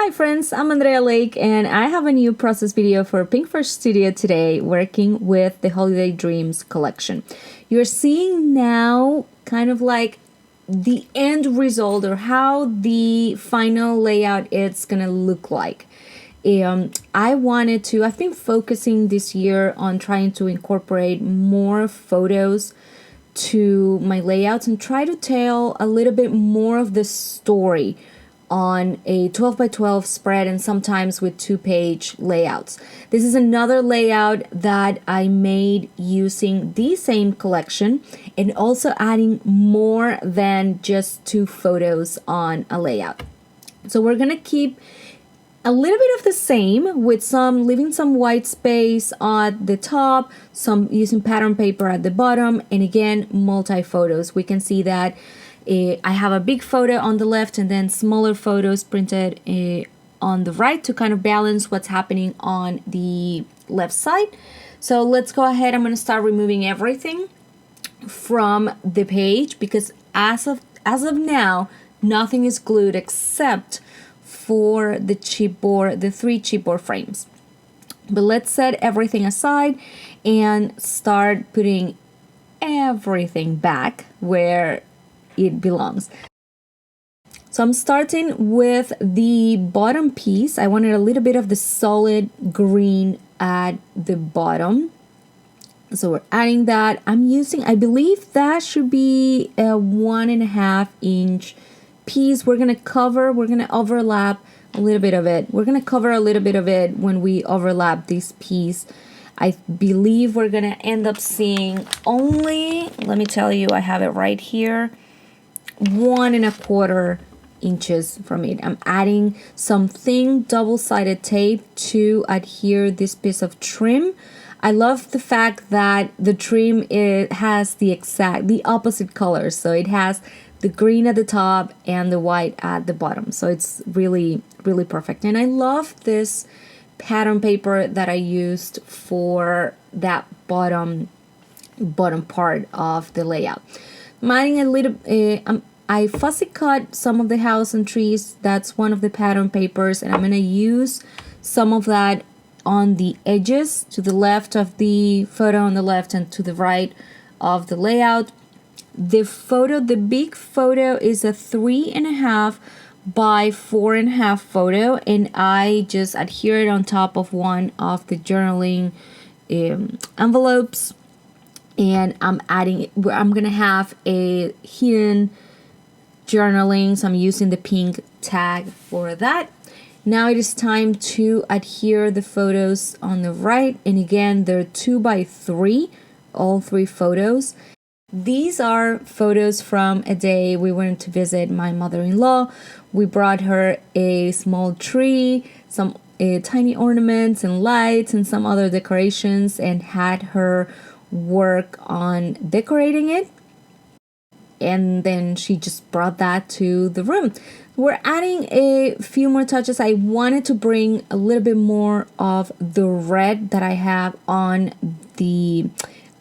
Hi friends, I'm Andrea Lake and I have a new process video for PinkFresh Studio today working with the Holiday Dreams collection. You're seeing now kind of like the end result or how the final layout is gonna look like. I've been focusing this year on trying to incorporate more photos to my layouts and try to tell a little bit more of the story on a 12 by 12 spread and sometimes with 2-page layouts. This is another layout that I made using the same collection and also adding more than just 2 photos on a layout. So we're gonna keep a little bit of the same with leaving some white space at the top, some using pattern paper at the bottom, and again, multi-photos. We can see that I have a big photo on the left and then smaller photos printed on the right to kind of balance what's happening on the left side. So let's go ahead. I'm going to start removing everything from the page because as of now, nothing is glued except for the chipboard, the 3 chipboard frames. But let's set everything aside and start putting everything back where it belongs. So I'm starting with the bottom piece. I wanted a little bit of the solid green at the bottom. So we're adding that. I believe that should be a 1.5 inch piece. We're gonna overlap a little bit of it. We're gonna cover a little bit of it when we overlap this piece. I believe we're gonna end up seeing only, let me tell you, I have it right here, 1.25 inches from it. I'm adding some thin double-sided tape to adhere this piece of trim. I love the fact that the trim has the opposite colors. So it has the green at the top and the white at the bottom. So it's really, really perfect. And I love this pattern paper that I used for that bottom part of the layout. I'm adding a little, I fussy cut some of the house and trees. That's one of the pattern papers, and I'm gonna use some of that on the edges to the left of the photo on the left and to the right of the layout. The big photo is a 3.5 by 4.5 photo, and I just adhere it on top of one of the journaling envelopes. And I'm gonna have a hidden journaling, so I'm using the pink tag for that. Now it is time to adhere the photos on the right, and again they're 2 by 3, all 3 photos. These are photos from a day we went to visit my mother-in-law. We brought her a small tree, some tiny ornaments and lights and some other decorations, and had her work on decorating it. And then she just brought that to the room. We're adding a few more touches. I wanted to bring a little bit more of the red that I have on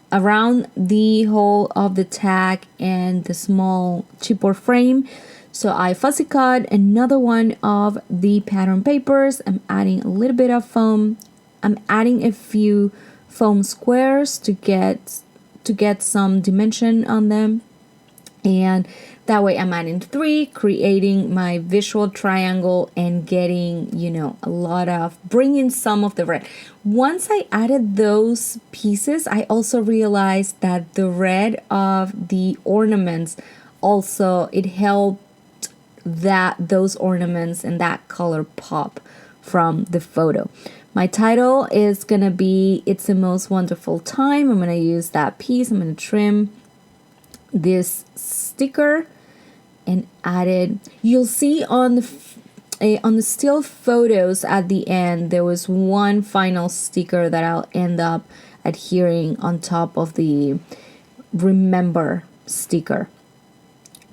around the hole of the tag and the small chipboard frame. So I fussy cut another one of the pattern papers. I'm adding a little bit of foam. I'm adding a few foam squares to get some dimension on them. And that way I'm adding 3, creating my visual triangle and getting, bringing some of the red. Once I added those pieces, I also realized that the red of the ornaments also, it helped those ornaments and that color pop from the photo. My title is gonna be It's the Most Wonderful Time. I'm gonna use that piece. I'm gonna trim this sticker and add it. You'll see on the still photos at the end, there was one final sticker that I'll end up adhering on top of the remember sticker,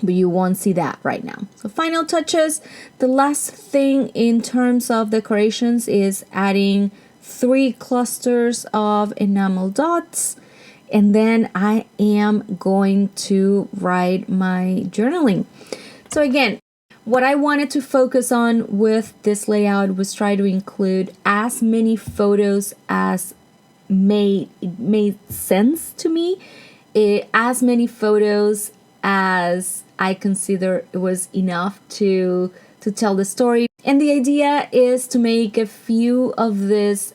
but you won't see that right now. So final touches. The last thing in terms of decorations is adding 3 clusters of enamel dots. And then I am going to write my journaling. So again, What I wanted to focus on with this layout was try to include as many photos as made sense to me, as many photos as I consider it was enough to tell the story. And the idea is to make a few of these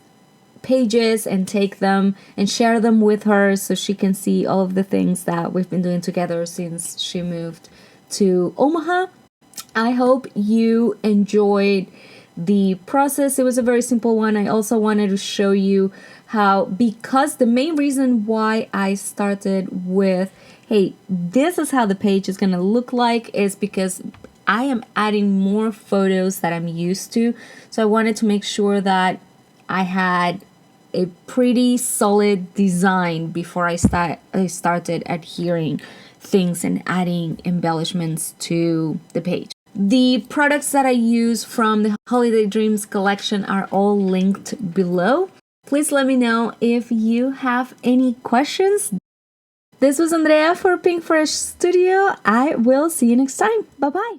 pages and take them and share them with her so she can see all of the things that we've been doing together since she moved to Omaha. I hope you enjoyed the process. It was a very simple one. I also wanted to show you how, because the main reason why I started with, hey, this is how the page is going to look like, is because I am adding more photos that I'm used to. So I wanted to make sure that I had a pretty solid design before I started adhering things and adding embellishments to the page. The products that I use from the Holiday Dreams collection are all linked below. Please let me know if you have any questions. This was Andrea for PinkFresh Studio. I will see you next time. Bye-bye.